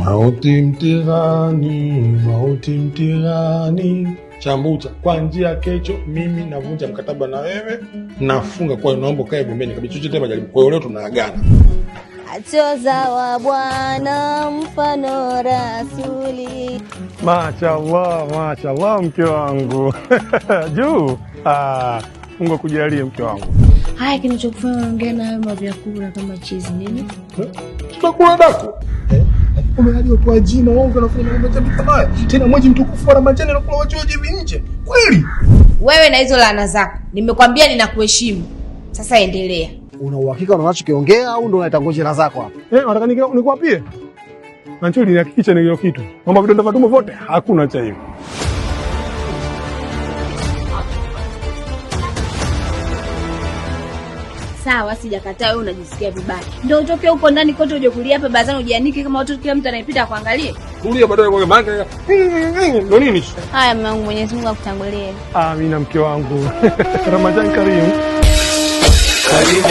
Mauti mtihani. Chambuta, kwa njia kesho mimi navunja mkataba na wewe, nafunga. Kwa hiyo naomba kae pembeni kabisa, chochote majaribu. Kwa hiyo leo tunaagana. Achoza wa Bwana mfano rasuli. Mashaallah mke wangu. Juu. Mungu akujalie mke wangu. Haya, kinachokufanya unaongea na wewe vyakula kama chizi nini? Tutakula dako. Umealia kwa jina wewe unafanya mambo ya kama tena mwezi mtukufu wa Ramadhani na kula wachoje hivi nje. Kweli? Wewe na hizo laana zako. Nimekwambia ninakuheshimu. Sasa endelea. Una uhakika unachokiongea au ndo unaita ngojera zako hapa? Nataka nikuapie. Manchuli nihakikisha ni hiyo kitu. Mambo vidonda vya tumbo vote hakuna cha hivyo. Sawa, sijakataa wewe unajisikia vibaya. Ndio utoke huko ndani kote uje kulia hapa bazani ujianike kama watu kila mtu anayepita kuangalie. Kulia baadaye kwa manga. Ndio nini? Haya mwanangu, Mwenyezi Mungu akutangulie. Amina mke wangu. Ramadhani karimu. Karibu